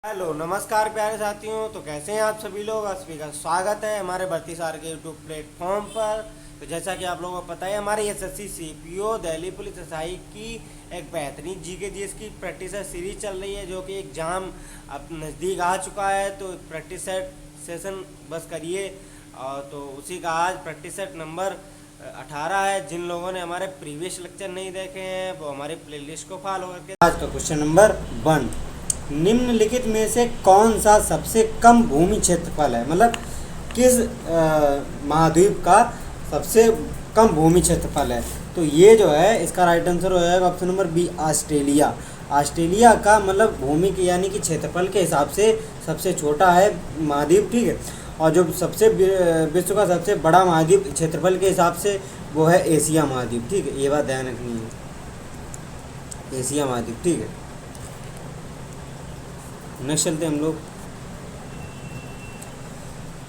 Hello नमस्कार प्यारे साथियों। तो कैसे हैं आप सभी लोग। आप सभी का स्वागत है हमारे भर्ती सार के यूट्यूब प्लेटफॉर्म पर। तो जैसा कि आप लोगों को पता है, हमारे SSC CPO Delhi police SI की एक बेहतरीन जीके जीएस की प्रैक्टिस सीरीज चल रही है, जो कि एग्ज़ाम अब नज़दीक आ चुका है। तो प्रैक्टिस सेट सेशन बस करिए। तो उसी का आज प्रैक्टिस सेट नंबर 18 है। जिन लोगों ने हमारे प्रीवियस लेक्चर नहीं देखे हैं वो हमारे प्लेलिस्ट को फॉलो करके। आज का क्वेश्चन नंबर 1, निम्नलिखित में से कौन सा सबसे कम भूमि क्षेत्रफल है। मतलब किस महाद्वीप का सबसे कम भूमि क्षेत्रफल है। तो ये जो है इसका राइट आंसर हो जाएगा option number B, Australia. Australia का मतलब भूमि की यानी कि क्षेत्रफल के हिसाब से सबसे छोटा है महाद्वीप, ठीक है। और जो सबसे विश्व का सबसे बड़ा महाद्वीप क्षेत्रफल के हिसाब से वो है एशिया महाद्वीप, ठीक है। ये बात ध्यान रखनी है, एशिया महाद्वीप, ठीक है। नेक्स्ट चलते हम लोग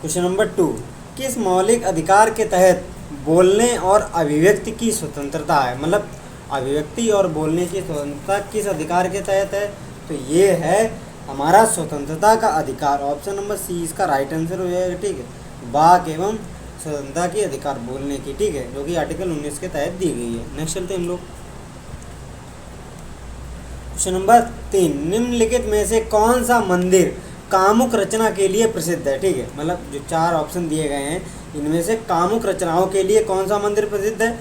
क्वेश्चन नंबर 2, किस मौलिक अधिकार के तहत बोलने और अभिव्यक्ति की स्वतंत्रता है। मतलब अभिव्यक्ति और बोलने की स्वतंत्रता किस अधिकार के तहत है। तो ये है हमारा स्वतंत्रता का अधिकार। ऑप्शन नंबर सी इसका राइट आंसर हो जाएगा, ठीक है। वाक एवं स्वतंत्रता की अधिकार बोलने की, ठीक है, जो कि आर्टिकल 19 के तहत दी गई है। नेक्स्ट चलते हम लोग क्वेश्चन नंबर 3, निम्नलिखित में से कौन सा मंदिर कामुक रचना के लिए प्रसिद्ध है। ठीक है, मतलब जो 4 ऑप्शन दिए गए हैं इनमें से कामुक रचनाओं के लिए कौन सा मंदिर प्रसिद्ध है।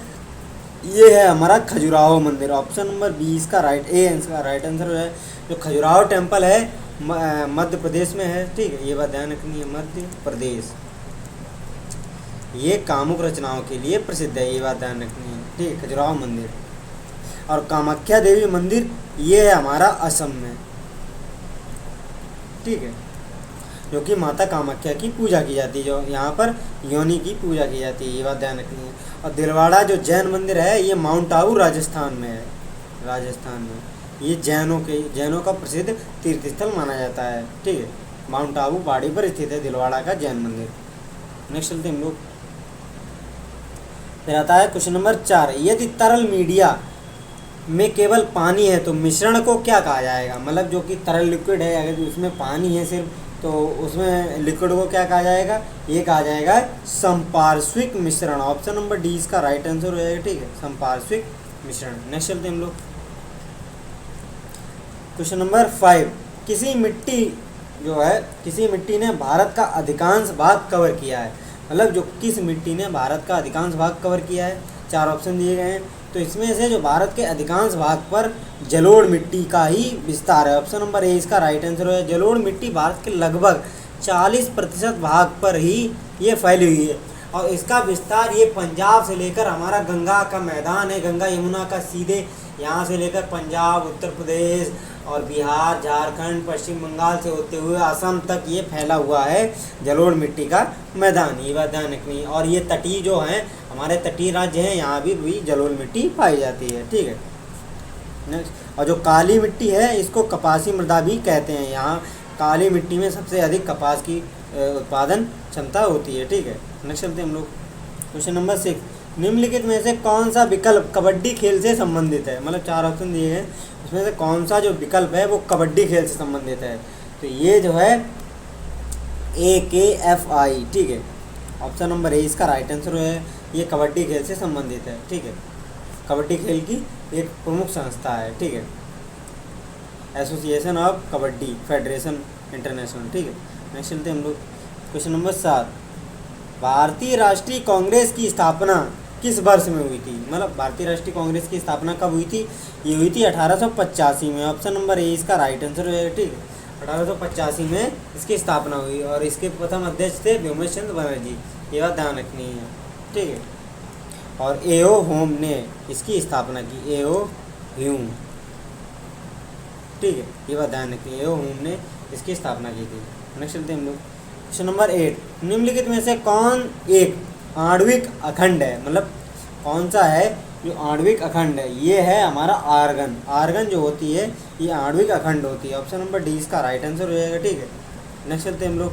ये है हमारा खजुराहो मंदिर। ऑप्शन नंबर 20 का राइट आंसर है। जो खजुराहो टेम्पल है मध्य प्रदेश में है, ठीक है। ये बात ध्यान रखनी है, मध्य प्रदेश ये कामुक रचनाओं के लिए प्रसिद्ध है, ये बात ध्यान रखनी है, ठीक है। खजुराहो मंदिर। और कामाख्या देवी मंदिर ये है हमारा असम में, ठीक है, जो कि माता कामाख्या की पूजा की जाती है, जो यहाँ पर योनि की पूजा की जाती है, ये बात ध्यान रखनी है। और दिलवाड़ा जो जैन मंदिर है ये माउंट आबू राजस्थान में है, राजस्थान में। ये जैनों का प्रसिद्ध तीर्थ स्थल माना जाता है, ठीक है। माउंट आबू पहाड़ी पर स्थित है दिलवाड़ा का जैन मंदिर। नेक्स्ट चलते हम लोग, फिर आता है क्वेश्चन नंबर 4, यदि तरल मीडिया में केवल पानी है तो मिश्रण को क्या कहा जाएगा। मतलब जो कि तरल लिक्विड है, अगर उसमें पानी है सिर्फ, तो उसमें लिक्विड को क्या कहा जाएगा, ये कहा जाएगा संपार्श्विक मिश्रण। ऑप्शन नंबर डी इसका राइट आंसर हो जाएगा, ठीक है, संपार्श्विक मिश्रण। नेक्स्ट चलते हम लोग क्वेश्चन नंबर 5, किसी मिट्टी ने भारत का अधिकांश भाग कवर किया है। मतलब जो किस मिट्टी ने भारत का अधिकांश भाग कवर किया है। 4 ऑप्शन दिए गए हैं, तो इसमें से जो भारत के अधिकांश भाग पर जलोढ़ मिट्टी का ही विस्तार है। ऑप्शन नंबर ए इसका राइट आंसर है। जलोढ़ मिट्टी भारत के लगभग 40% भाग पर ही ये फैली हुई है, और इसका विस्तार ये पंजाब से लेकर हमारा गंगा का मैदान है, गंगा यमुना का सीधे यहाँ से लेकर पंजाब, उत्तर प्रदेश और बिहार, झारखंड, पश्चिम बंगाल से होते हुए असम तक ये फैला हुआ है जलोढ़ मिट्टी का मैदान, ये बात ध्यान रखनी है। और ये तटीय जो हैं हमारे तटीय राज्य हैं, यहाँ भी जलोढ़ मिट्टी पाई जाती है, ठीक है। नेक्स्ट, और जो काली मिट्टी है इसको कपासी मृदा भी कहते हैं। यहाँ काली मिट्टी में सबसे अधिक कपास की उत्पादन क्षमता होती है, ठीक है। नेक्स्ट चलते हम लोग क्वेश्चन नंबर 6, निम्नलिखित में से कौन सा विकल्प कबड्डी खेल से संबंधित है। मतलब 4 ऑप्शन दिए हैं, उसमें से कौन सा जो विकल्प है वो कबड्डी खेल से संबंधित है। तो ये जो है AKFI, ठीक है। ऑप्शन नंबर ए इसका राइट आंसर है। ये कबड्डी खेल से संबंधित है, ठीक है। कबड्डी खेल की एक प्रमुख संस्था है, ठीक है, association of kabaddi federation international, ठीक है। नेक्स्ट चलते हम लोग क्वेश्चन नंबर 7, भारतीय राष्ट्रीय कांग्रेस की स्थापना किस वर्ष में हुई थी। मतलब भारतीय राष्ट्रीय कांग्रेस की स्थापना कब हुई थी। ये हुई थी 1885 में। ऑप्शन नंबर ए इसका राइट आंसर है, ठीक है। 1885 में इसकी स्थापना हुई, और इसके प्रथम अध्यक्ष थे व्योमेश चंद्र बनर्जी, ये बात ध्यान रखनी है, ठीक है। और एओ होम ने इसकी स्थापना की, एओ ह्यूम, ठीक है, ये बात ध्यान रखनी है, एओ होम ने इसकी स्थापना की थी। नेक्स्ट चलते हम लोग क्वेश्चन नंबर 8, निम्नलिखित में से कौन एक आणविक अखंड है। मतलब कौन सा है जो आणविक अखंड है। ये है हमारा आर्गन। आर्गन जो होती है ये आणविक अखंड होती है। ऑप्शन नंबर डी इसका राइट आंसर हो जाएगा, ठीक है। नेक्स्ट चलते हम लोग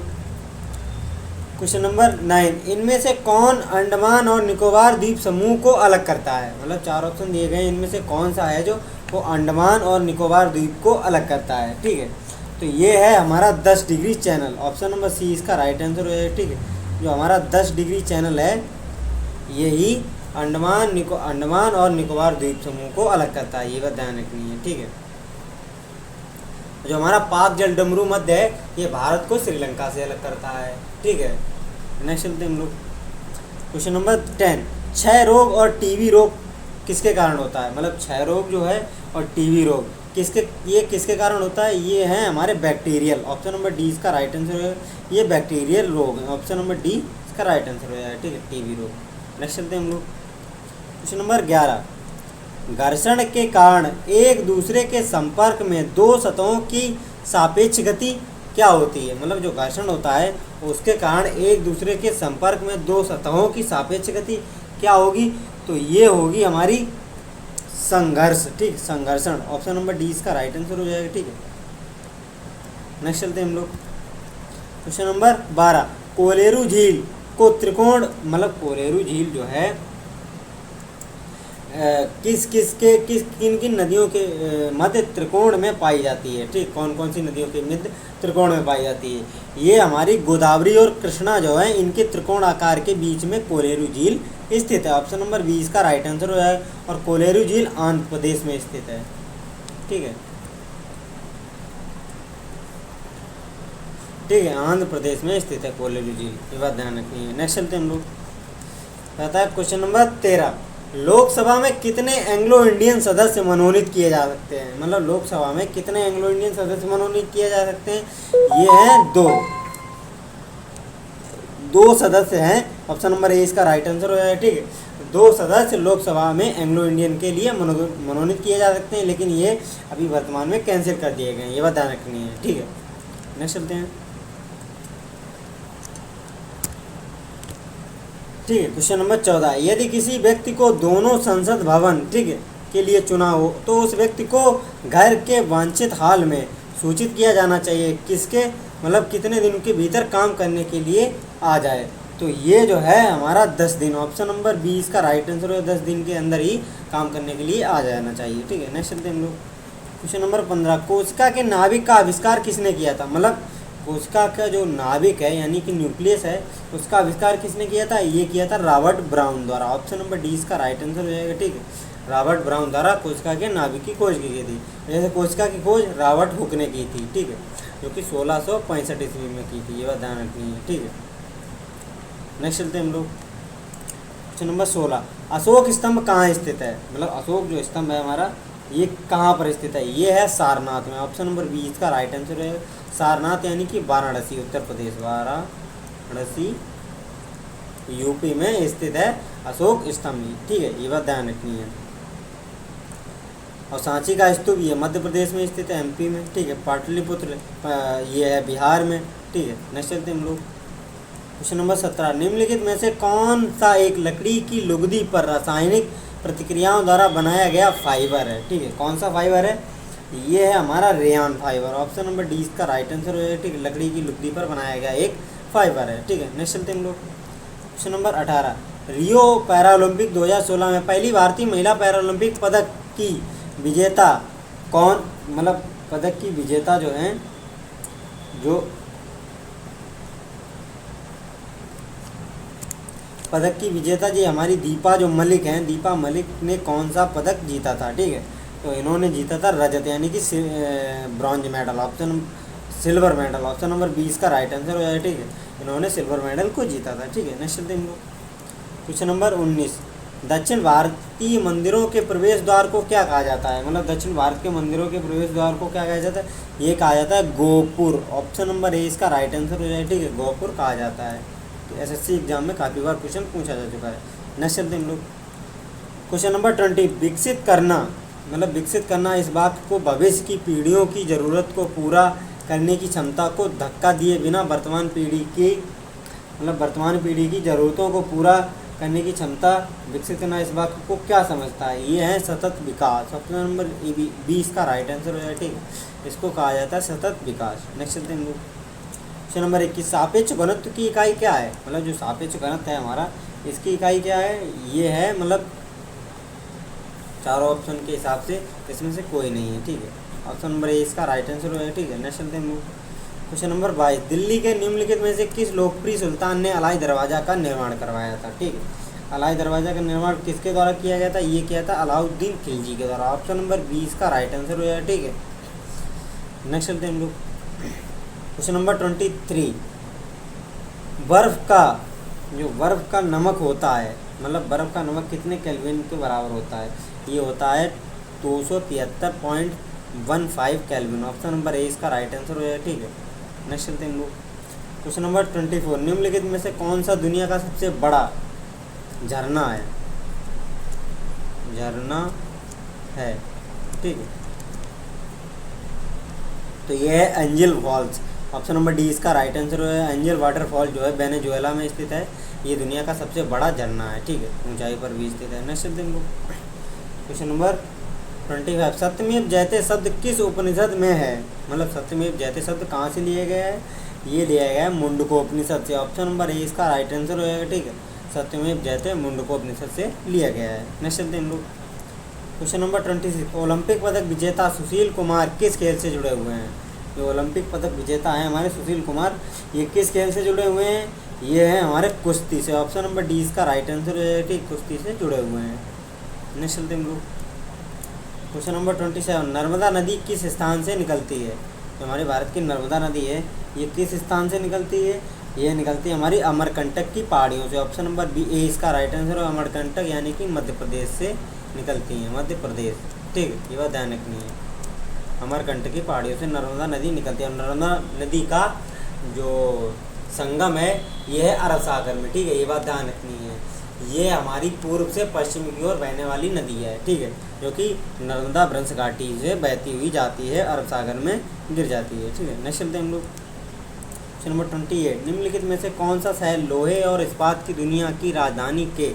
क्वेश्चन नंबर 9, इनमें से कौन अंडमान और निकोबार द्वीप समूह को अलग करता है। मतलब 4 ऑप्शन दिए गए हैं, इनमें से कौन सा है जो वो अंडमान और निकोबार द्वीप को अलग करता है, ठीक है। तो ये है हमारा 10 degree channel. Option number C इसका राइट आंसर हो जाएगा। ठीक है, जो हमारा 10 डिग्री चैनल है यही अंडमान और निकोबार द्वीप समूह को अलग करता है, ये बात ध्यान रखनी है। ठीक है, जो हमारा पाक जल डमरू मध्य है ये भारत को श्रीलंका से अलग करता है। ठीक है, नेक्स्ट चलते हम लोग क्वेश्चन नंबर 10। क्षय रोग और टीबी रोग किसके कारण होता है? मतलब क्षय रोग जो है और टीबी रोग किसके कारण होता है? ये है हमारे बैक्टीरियल। ऑप्शन नंबर डी इसका राइट आंसर है। ये बैक्टीरियल रोग है। ऑप्शन नंबर डी इसका राइट आंसर हो जाएगा। ठीक है, टीबी रोग। नेक्स्ट चलते हैं हम लोग क्वेश्चन नंबर 11। घर्षण के कारण एक दूसरे के संपर्क में दो सतहों की सापेक्ष गति क्या होती है? मतलब जो घर्षण होता है उसके कारण एक दूसरे के संपर्क में दो सतहों की सापेक्ष गति क्या होगी? तो ये होगी हमारी संघर्ष। ठीक, संघर्षण। ऑप्शन नंबर डी इसका राइट आंसर हो जाएगा। ठीक है, नेक्स्ट चलते हैं हम लोग क्वेश्चन नंबर 12। कोलेरू झील को त्रिकोण, मतलब कोलेरू झील जो है किन किन नदियों के मध्य त्रिकोण में पाई जाती है? ठीक, कौन कौन सी नदियों के मध्य त्रिकोण में पाई जाती है? ये हमारी गोदावरी और कृष्णा जो है इनके त्रिकोण आकार के बीच में कोलेरू झील स्थित है। ऑप्शन नंबर बी इसका राइट आंसर हो जाएगा। और कोलेरू झील आंध्र प्रदेश में स्थित है। ठीक है, ठीक है, आंध्र प्रदेश में स्थित है कोलेरू झील, ये बात ध्यान रखनी है। नेक्स्ट चलते हम लोग, कहता है क्वेश्चन नंबर 13। लोकसभा में कितने एंग्लो इंडियन सदस्य मनोनीत किए जा सकते हैं? मतलब लोकसभा में कितने एंग्लो इंडियन सदस्य मनोनीत किए जा सकते हैं? ये हैं दो सदस्य हैं। ऑप्शन नंबर ए इसका राइट आंसर हो जाएगा। ठीक है, 2 सदस्य लोकसभा में एंग्लो इंडियन के लिए मनोनीत किए जा सकते हैं, लेकिन ये अभी वर्तमान में कैंसिल कर दिए गए हैं, ये बात ध्यान रखनी है। ठीक है, नेक्स्ट चलते हैं। ठीक है, क्वेश्चन नंबर 14। यदि किसी व्यक्ति को दोनों संसद भवन, ठीक है, के लिए चुना हो तो उस व्यक्ति को घर के वांछित हाल में सूचित किया जाना चाहिए किसके, मतलब कितने दिन के भीतर काम करने के लिए आ जाए? तो ये जो है हमारा 10 दिन। ऑप्शन नंबर बी इसका राइट आंसर है। 10 दिन के अंदर ही काम करने के लिए आ जाना चाहिए। ठीक है, नेक्स्ट चलते हैं हम लोग क्वेश्चन नंबर 15। कोशिका के नाभिक का आविष्कार किसने किया था? मतलब कोशिका का जो नाभिक है यानी कि न्यूक्लियस है उसका आविष्कार किसने किया था? ये किया था रॉबर्ट ब्राउन द्वारा। ऑप्शन नंबर डी इसका राइट आंसर हो जाएगा। ठीक है, रॉबर्ट ब्राउन द्वारा कोशिका के नाभिक की खोज की गई थी। जैसे कोशिका की खोज रॉबर्ट हुक ने की थी। ठीक है, जो कि 1665 ईस्वी में की थी, ये बात ध्यान रखनी है। ठीक है, नेक्स्ट चलते हैं हम लोग क्वेश्चन नंबर 16। अशोक स्तंभ कहाँ स्थित है? मतलब अशोक जो स्तंभ है हमारा ये कहाँ पर स्थित है? ये है सारनाथ में। ऑप्शन नंबर बी इसका राइट आंसर है। सारनाथ यानी कि वाराणसी, उत्तर प्रदेश, वाराणसी यूपी में स्थित है अशोक स्तंभ। ठीक है, ये बात ध्यान रखनी है। और सांची का स्तूप ये मध्य प्रदेश में स्थित है, एमपी में। ठीक है, पाटलिपुत्र ये है बिहार में। ठीक है, नेक्स्ट चलते हैं हम लोग क्वेश्चन नंबर 17। निम्नलिखित में से कौन सा एक लकड़ी की लुगदी पर रासायनिक प्रतिक्रियाओं द्वारा बनाया गया फाइबर है? ठीक है, कौन सा फाइबर है? ये है हमारा rayon fibre. Option number D इसका राइट आंसर हो जाएगा। ठीक है, लकड़ी की लुगदी पर बनाया गया एक फाइबर है। ठीक है, नेक्स्ट चलते हैं हम लोग क्वेश्चन नंबर 18। रियो पैरालंपिक 2016 में पहली भारतीय महिला पैरालंपिक पदक की विजेता कौन? मतलब पदक की विजेता जो हैं, जो पदक की विजेता जी हमारी दीपा जो मलिक हैं, दीपा मलिक ने कौन सा पदक जीता था? ठीक है, तो इन्होंने जीता था रजत यानी कि bronze medal. Option silver medal. Option number 20 का राइट आंसर हो जाएगा। ठीक है, इन्होंने सिल्वर मेडल को जीता था। ठीक है, नेक्स्ट चलते हैं हम लोग क्वेश्चन नंबर 19। दक्षिण भारतीय मंदिरों के प्रवेश द्वार को क्या कहा जाता है? मतलब दक्षिण भारत के मंदिरों के प्रवेश द्वार को क्या कहा जाता है? ये कहा जाता है गोपुर। ऑप्शन नंबर ए इसका राइट आंसर हो जाएगा। ठीक है, गोपुर कहा जाता है। तो एसएससी एग्जाम में काफ़ी बार क्वेश्चन पूछा जा चुका है। नेक्स्ट चलते हैं हम लोग क्वेश्चन नंबर 20। विकसित करना, मतलब विकसित करना इस बात को भविष्य की पीढ़ियों की ज़रूरत को पूरा करने की क्षमता को धक्का दिए बिना वर्तमान पीढ़ी की ज़रूरतों को पूरा करने की क्षमता विकसित करना इस बात को क्या समझता है? ये है सतत विकास। ऑप्शन नंबर बी इसका राइट आंसर हो जाएगा। ठीक है, इसको कहा जाता है सतत विकास। नेक्स्ट चलते हैं हम लोग क्वेश्चन नंबर 21। सापेक्ष घनत्व की इकाई क्या है? मतलब जो सापेक्ष घनत्व है हमारा इसकी इकाई क्या है? ये है मतलब चारों ऑप्शन के हिसाब से इसमें से कोई नहीं है। ठीक है, ऑप्शन नंबर ए इसका राइट आंसर हो जाएगा। ठीक है, नेक्स्ट चलते हैं। क्वेश्चन नंबर 22, दिल्ली के निम्नलिखित में से किस लोकप्रिय सुल्तान ने अलाई दरवाज़ा का निर्माण करवाया था। ठीक है, अलाई दरवाज़ा का निर्माण किसके द्वारा किया गया था, ये किया था अलाउद्दीन खिलजी के द्वारा। ऑप्शन नंबर 20 का राइट आंसर हो जाएगा। ठीक है, नेक्स्ट चलते हैं हम लोग। क्वेश्चन नंबर 23, बर्फ़ का नमक होता है, मतलब बर्फ़ का नमक कितने केल्विन के बराबर होता है, ये होता है 273.15 केल्विन। ऑप्शन नंबर ए इसका राइट आंसर हो जाएगा। ठीक है, नेक्स्ट चलते हैं हम लोग। क्वेश्चन नंबर 24, निम्नलिखित में से कौन सा दुनिया का सबसे बड़ा झरना है। ठीक है, तो ये है Angel Falls. Option number D इसका राइट आंसर है। एंजल वाटरफॉल जो है वेनेजुएला में स्थित है, ये दुनिया का सबसे बड़ा झरना है। ठीक है, ऊंचाई पर भी स्थित है। नेक्स्ट दिन को क्वेश्चन नंबर 25, सत्यमेव जयते शब्द किस उपनिषद में है, मतलब सत्यमेव जयते शब्द कहाँ से लिए गए हैं, ये लिया गया है मुंडकोपनिषद से। ऑप्शन नंबर ए इसका राइट आंसर हो जाएगा। ठीक है, सत्यमेव जयते मुंडकोपनिषद से लिया गया है। नेक्स्ट दिन लोग क्वेश्चन नंबर 26, ओलंपिक पदक विजेता सुशील कुमार किस खेल से जुड़े हुए हैं। जो ओलंपिक पदक विजेता हैं हमारे सुशील कुमार, ये किस खेल से जुड़े हुए हैं, ये हैं हमारे कुश्ती से। ऑप्शन नंबर डी इसका राइट आंसर है। ठीक, कुश्ती से जुड़े हुए हैं। नेक्स्ट चलते हैं लोग क्वेश्चन नंबर 27, नर्मदा नदी किस स्थान से निकलती है। जो हमारे भारत की नर्मदा नदी है, ये किस स्थान से निकलती है, ये निकलती है हमारी अमरकंटक की पहाड़ियों से। ऑप्शन नंबर बी ए इसका राइट आंसर है। अमरकंटक यानी कि मध्य प्रदेश से निकलती हैं, मध्य प्रदेश। ठीक है, ये बात ध्यान रखनी है, अमरकंटक की पहाड़ियों से नर्मदा नदी निकलती है। नर्मदा नदी का जो संगम है ये है अरब सागर में। ठीक है, ये बात ध्यान रखनी है। ये हमारी पूर्व से पश्चिम की ओर बहने वाली नदी है। ठीक है, जो कि नर्मदा भ्रंश घाटी से बहती हुई जाती है, अरब सागर में गिर जाती है। ठीक है, नेक्स्ट चलते हैं हम लोग क्वेश्चन नंबर 28, निम्नलिखित में से कौन सा शहर लोहे और इस्पात की दुनिया की राजधानी के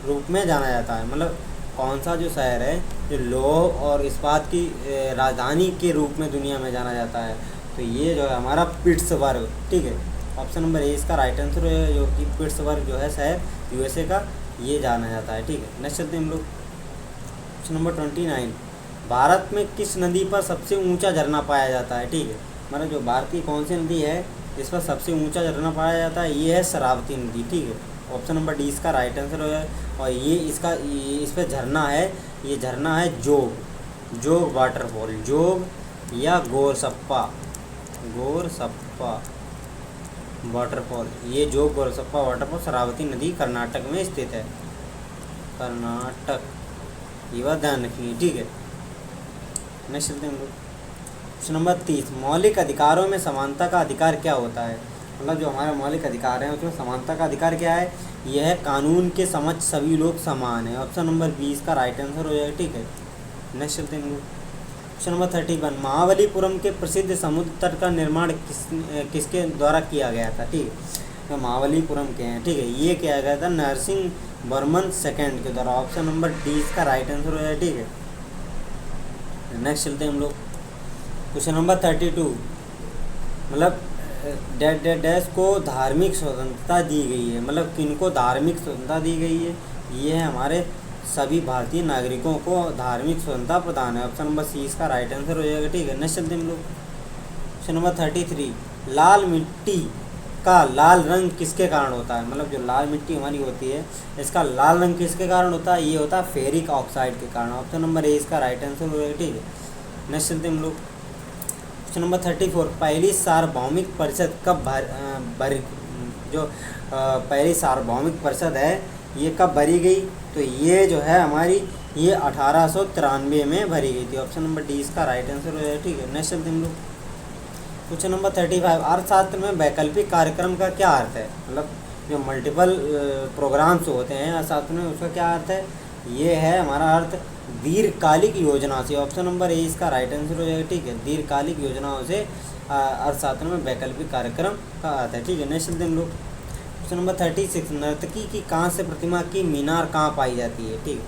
रूप में जाना जाता है। मतलब कौन सा जो शहर है जो लोह और इस्पात की राजधानी के रूप में दुनिया में जाना जाता है, तो ये जो है हमारा पिट्सबर्ग। ठीक है, ऑप्शन नंबर ए इसका राइट आंसर है, जो कि पिट्सबर्ग जो है शहर यूएसए का, ये जाना जाता है। ठीक है, नेक्स्ट चलते हैं हम लोग क्वेश्चन नंबर 29, भारत में किस नदी पर सबसे ऊंचा झरना पाया जाता है। ठीक है, मतलब जो भारत की कौन सी नदी है जिस पर सबसे ऊंचा झरना पाया जाता है, ये है शरावती नदी। ठीक है, ऑप्शन नंबर डी इसका राइट आंसर है। और ये इस पर झरना है, ये झरना है जोग वाटरफॉल, जोग या गोरसप्पा वाटरफॉल। ये जोग गोरसप्पा वाटरफॉल शरावती नदी कर्नाटक में स्थित है, कर्नाटक, ये बात ध्यान रखिए। ठीक है, नेक्स्ट चलते हैं हम लोग क्वेश्चन नंबर 30, मौलिक अधिकारों में समानता का अधिकार क्या होता है। मतलब जो हमारे मौलिक अधिकार हैं उसमें समानता का अधिकार क्या है, यह है कानून के समक्ष सभी लोग समान हैं। ऑप्शन नंबर 20 का राइट आंसर हो जाएगा। ठीक है, नेक्स्ट चलते हैं क्वेश्चन नंबर 31, महाबलीपुरम के प्रसिद्ध समुद्र तट का निर्माण किसके द्वारा किया गया था। ठीक है, तो महाबलीपुरम के हैं। ठीक है, ये किया गया था नरसिंह वर्मन सेकेंड के द्वारा। ऑप्शन नंबर डी इसका राइट आंसर हो जाएगा। ठीक है, नेक्स्ट चलते हैं हम लोग क्वेश्चन नंबर 32, मतलब डैश को धार्मिक स्वतंत्रता दी गई है, मतलब किनको धार्मिक स्वतंत्रता दी गई है, ये है हमारे सभी भारतीय नागरिकों को धार्मिक स्वतंत्रता प्रदान है। ऑप्शन नंबर सी इसका राइट आंसर हो जाएगा। ठीक है, नेक्स्ट चलते हैं हम लोग क्वेश्चन नंबर 33, लाल मिट्टी का लाल रंग किसके कारण होता है। मतलब जो लाल मिट्टी हमारी होती है इसका लाल रंग किसके कारण होता है, ये होता है फेरिक ऑक्साइड के कारण। ऑप्शन नंबर ए इसका राइट आंसर हो जाएगा। ठीक है, नेक्स्ट चलते हैं हम लोग क्वेश्चन नंबर 34, पहली सार्वभौमिक परिषद कब पहली सार्वभौमिक परिषद है ये कब भरी गई, तो ये जो है हमारी ये 1893 में भरी गई थी। ऑप्शन नंबर डी इसका राइट आंसर हो जाएगा। ठीक है, नेक्स्ट चलते हैं हम लोग क्वेश्चन नंबर 35, अर्थशास्त्र में वैकल्पिक कार्यक्रम का क्या अर्थ है। मतलब जो मल्टीपल प्रोग्राम्स होते हैं अर्थशास्त्र में उसका क्या अर्थ है, ये है हमारा अर्थ दीर्घकालिक योजना से। ऑप्शन नंबर ए इसका राइट आंसर हो जाएगा। ठीक है, दीर्घकालिक योजनाओं से अर्थशास्त्र में वैकल्पिक कार्यक्रम का अर्थ है। ठीक है, नेक्स्ट चलते हैं हम लोग क्वेश्चन नंबर 36, नर्तकी की कांस्य प्रतिमा की मीनार कहाँ पाई जाती है। ठीक है,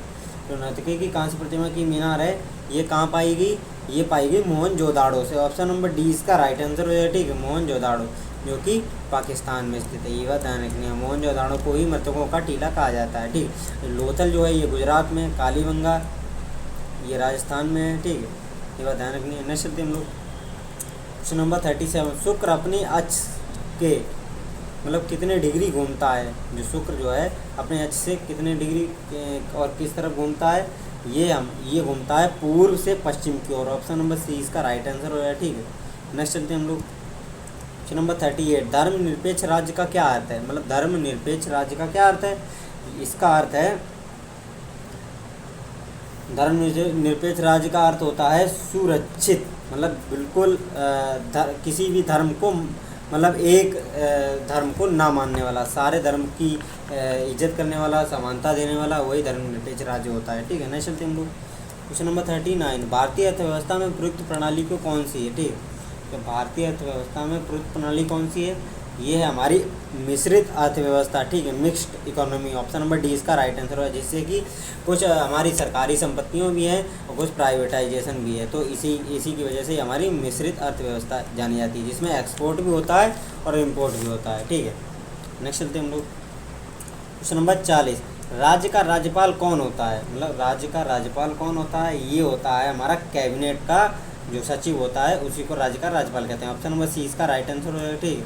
तो नर्तकी की कांस्य प्रतिमा की मीनार है ये कहाँ पाई गई, ये पाई गई मोहनजोदाड़ो से। ऑप्शन नंबर डी इसका राइट आंसर हो जाएगा। ठीक है, मोहनजोदाड़ो जो कि पाकिस्तान में स्थित है, ये बात ध्यान रखनी है। मोहनजोदाड़ो को ही मृतकों का टीला कहा जाता है। ठीक, लोथल जो है ये गुजरात में, कालीबंगा ये राजस्थान में है। ठीक है, ये बात ध्यान रखनी है। नेक्स्ट चलते हम लोग क्वेश्चन नंबर 37। शुक्र अपने अक्ष के मतलब कितने डिग्री घूमता है, जो शुक्र जो है अपने अक्ष से कितने डिग्री और किस तरफ घूमता है, ये घूमता है पूर्व से पश्चिम की ओर। ऑप्शन नंबर सी इसका राइट आंसर हो जाए, ठीक है। नेक्स्ट चलते हैं हम लोग क्वेश्चन नंबर 38। धर्मनिरपेक्ष राज्य का क्या अर्थ है, मतलब धर्मनिरपेक्ष राज्य का क्या अर्थ है। इसका अर्थ है, धर्मनिरपेक्ष राज्य का अर्थ होता है सुरक्षित, मतलब बिल्कुल किसी भी धर्म को मतलब एक धर्म को ना मानने वाला, सारे धर्म की इज्जत करने वाला, समानता देने वाला, वही धर्मनिरपेक्ष राज्य होता है, ठीक है। नेक्स्ट चलते हम लोग क्वेश्चन नंबर 39। भारतीय अर्थव्यवस्था में प्रयुक्त प्रणाली को कौन सी है, ठीक है। तो भारतीय अर्थव्यवस्था में प्रयुक्त प्रणाली कौन सी है, ये है हमारी मिश्रित अर्थव्यवस्था, ठीक है, mixed economy. Option number D इसका राइट आंसर है, जिससे कि कुछ हमारी सरकारी संपत्तियों भी हैं और कुछ प्राइवेटाइजेशन भी है, तो इसी की वजह से हमारी मिश्रित अर्थव्यवस्था जानी जाती है, जिसमें एक्सपोर्ट भी होता है और इम्पोर्ट भी होता है, ठीक है। नेक्स्ट चलते हम लोग क्वेश्चन नंबर 40। राज्य का राज्यपाल कौन होता है, मतलब राज्य का राज्यपाल कौन होता है, ये होता है हमारा कैबिनेट का जो सचिव होता है, उसी को राज्य का राज्यपाल कहते हैं। ऑप्शन नंबर सी इसका राइट आंसर है, ठीक है।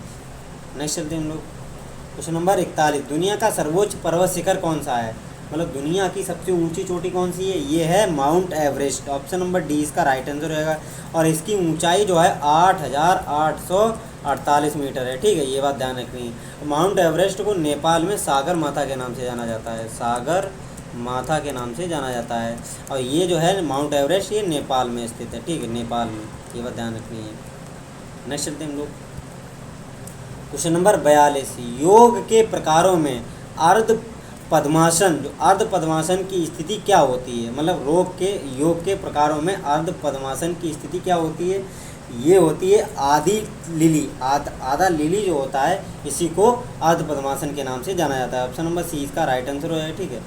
नेक्स्ट चलते हैं हम लोग क्वेश्चन नंबर 41। दुनिया का सर्वोच्च पर्वत शिखर कौन सा है, मतलब दुनिया की सबसे ऊंची चोटी कौन सी है, ये है mount Everest. Option number D इसका राइट आंसर रहेगा, और इसकी ऊंचाई जो है 8,848 मीटर है, ठीक है, ये बात ध्यान रखनी है। माउंट एवरेस्ट को नेपाल में सागर माथा के नाम से जाना जाता है, सागर माथा के नाम से जाना जाता है, और ये जो है माउंट एवरेस्ट ये नेपाल में स्थित है, ठीक है, नेपाल में, ये बात ध्यान रखनी है। नेक्स्ट चलते हैं हम लोग क्वेश्चन नंबर 42। योग के प्रकारों में अर्ध पद्मासन, जो अर्ध पद्मासन की स्थिति क्या होती है, मतलब योग के प्रकारों में अर्ध पद्मासन की स्थिति क्या होती है, ये होती है आधी लिली, आधा लिली जो होता है, इसी को अर्ध पद्मासन के नाम से जाना जाता है। ऑप्शन नंबर सी इसका राइट आंसर है, ठीक है।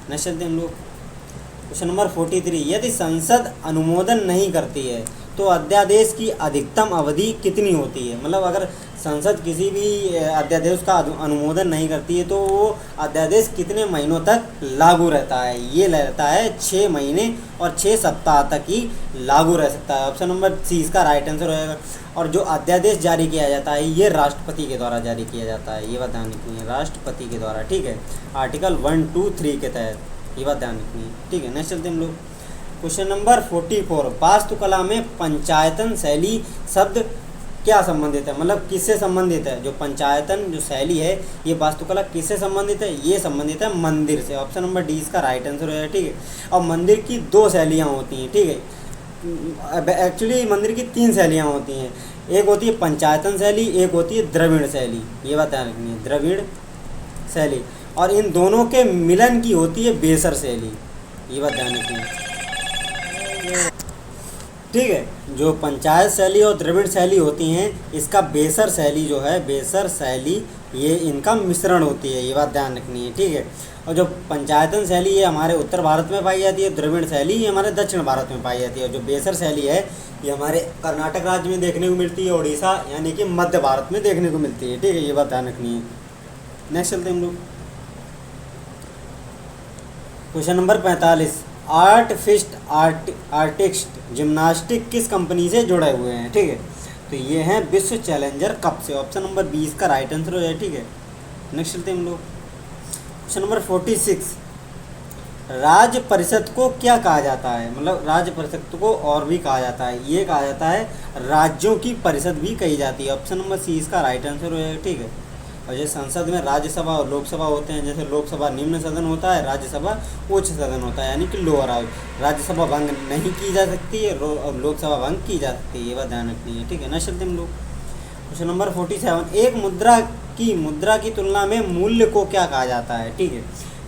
नेक्स्ट चलते हैं हम लोग क्वेश्चन नंबर 43। यदि संसद अनुमोदन नहीं करती है तो अध्यादेश की अधिकतम अवधि कितनी होती है, मतलब अगर संसद किसी भी अध्यादेश का अनुमोदन नहीं करती है तो वो अध्यादेश कितने महीनों तक लागू रहता है, ये रहता है 6 महीने और 6 सप्ताह तक ही लागू रह सकता है। ऑप्शन नंबर सी इसका राइट आंसर रहेगा। और जो अध्यादेश जारी किया जाता है ये राष्ट्रपति के द्वारा जारी किया जाता है, ये बात ध्यान रखनी है, राष्ट्रपति के द्वारा, ठीक है, आर्टिकल 1, 2, 3 के तहत, ये बात ध्यान रखनी है, ठीक है। नेक्स्ट चलते हम लोग क्वेश्चन नंबर 44। वास्तुकला में पंचायतन शैली शब्द क्या संबंधित है, मतलब किससे संबंधित है, जो पंचायतन जो शैली है ये वास्तुकला किससे संबंधित है, ये संबंधित है मंदिर से। ऑप्शन नंबर डी इसका राइट आंसर है, ठीक है। और मंदिर की 2 शैलियाँ होती हैं, ठीक है, एक्चुअली मंदिर की 3 शैलियाँ होती हैं, एक होती है पंचायतन शैली, एक होती है द्रविड़ शैली, ये बात ध्यान रखनी है, द्रविड़ शैली, और इन दोनों के मिलन की होती है बेसर शैली, ये बात ध्यान रखनी है, ठीक है। जो पंचायत शैली और द्रविड़ शैली होती हैं, इसका बेसर शैली जो है, बेसर शैली ये इनका मिश्रण होती है, ये बात ध्यान रखनी है, ठीक है। और जो पंचायतन शैली ये हमारे उत्तर भारत में पाई जाती है, द्रविड़ शैली ये हमारे दक्षिण भारत में पाई जाती है, और जो बेसर शैली है ये हमारे कर्नाटक राज्य में देखने को मिलती है, उड़ीसा यानी कि मध्य भारत में देखने को मिलती है, ठीक है, ये बात ध्यान रखनी है। नेक्स्ट चलते हैं हम लोग क्वेश्चन नंबर 45। आर्टिस्ट जिम्नास्टिक किस कंपनी से जुड़े हुए हैं, ठीक है, तो ये हैं विश्व चैलेंजर कप से। ऑप्शन नंबर 20 का राइट आंसर है, ठीक है। नेक्स्ट चलते हैं हम लोग क्वेश्चन नंबर 46। राज्य परिषद को क्या कहा जाता है, मतलब राज्य परिषद को और भी कहा जाता है, ये कहा जाता है राज्यों की परिषद भी कही जाती है। ऑप्शन नंबर सी इसका राइट आंसर है, ठीक है। और जैसे संसद में राज्यसभा और लोकसभा होते हैं, जैसे लोकसभा निम्न सदन होता है, राज्यसभा उच्च सदन होता है, यानी कि लोअर हाउस। राज्यसभा भंग नहीं की जा सकती है और लोकसभा भंग की जा सकती है, ये बात ध्यान रखनी है, ठीक है। नेक्स्ट चलते हम लोग क्वेश्चन नंबर 47। एक मुद्रा की तुलना में मूल्य को क्या कहा जाता है, ठीक है,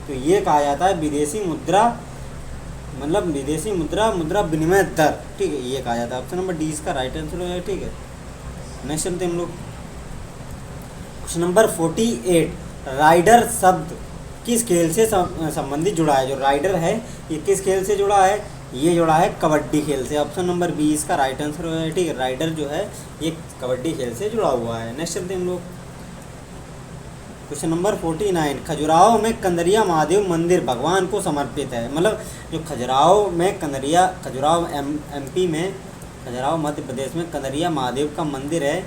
तो ये कहा जाता है विदेशी मुद्रा, मतलब विदेशी मुद्रा विनिमय दर, ठीक है, ये कहा जाता है। ऑप्शन नंबर डी इसका राइट आंसर है, ठीक है। नेक्स्ट चलते हम लोग क्वेश्चन नंबर 48। राइडर शब्द किस खेल से संबंधित जुड़ा है, जो राइडर है ये किस खेल से जुड़ा है, ये जुड़ा है कबड्डी खेल से। ऑप्शन नंबर 20 का राइट आंसर है, ठीक है, राइडर जो है ये कबड्डी खेल से जुड़ा हुआ है। नेक्स्ट चलते हैं हम लोग क्वेश्चन नंबर 49, खजुराहो में कंदरिया महादेव मंदिर भगवान को समर्पित है। मतलब जो खजुराहो में खजुराहो एमपी में, खजुराहो मध्य प्रदेश में कंदरिया महादेव का मंदिर है,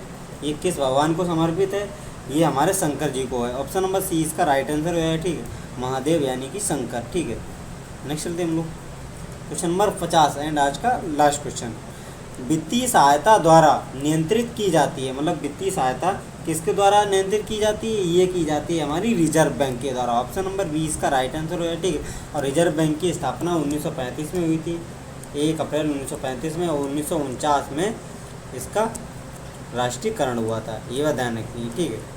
ये किस भगवान को समर्पित है? ये हमारे शंकर जी को है। ऑप्शन नंबर सी इसका राइट आंसर है, ठीक है, महादेव यानी कि शंकर, ठीक है। नेक्स्ट चलते हम लोग क्वेश्चन नंबर 50 एंड आज का लास्ट क्वेश्चन। वित्तीय सहायता द्वारा नियंत्रित की जाती है, मतलब वित्तीय सहायता किसके द्वारा नियंत्रित की जाती है? ये की जाती है हमारी रिजर्व बैंक के द्वारा। ऑप्शन नंबर 20 का राइट आंसर है, ठीक है। और रिजर्व बैंक की स्थापना 1935 में हुई थी, 1 अप्रैल 1935 में, और 1949 में इसका राष्ट्रीयकरण हुआ था, ये बात ध्यान रखिए, ठीक है।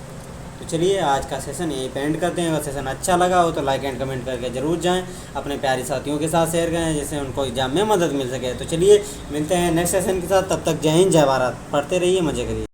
तो चलिए आज का सेशन यहीं पे एंड करते हैं। अगर सेशन अच्छा लगा हो तो लाइक एंड कमेंट करके ज़रूर जाएं, अपने प्यारे साथियों के साथ शेयर करें जिससे उनको एग्जाम में मदद मिल सके। तो चलिए मिलते हैं नेक्स्ट सेशन के साथ, तब तक जय हिंद जय भारत, पढ़ते रहिए, मज़े करिए।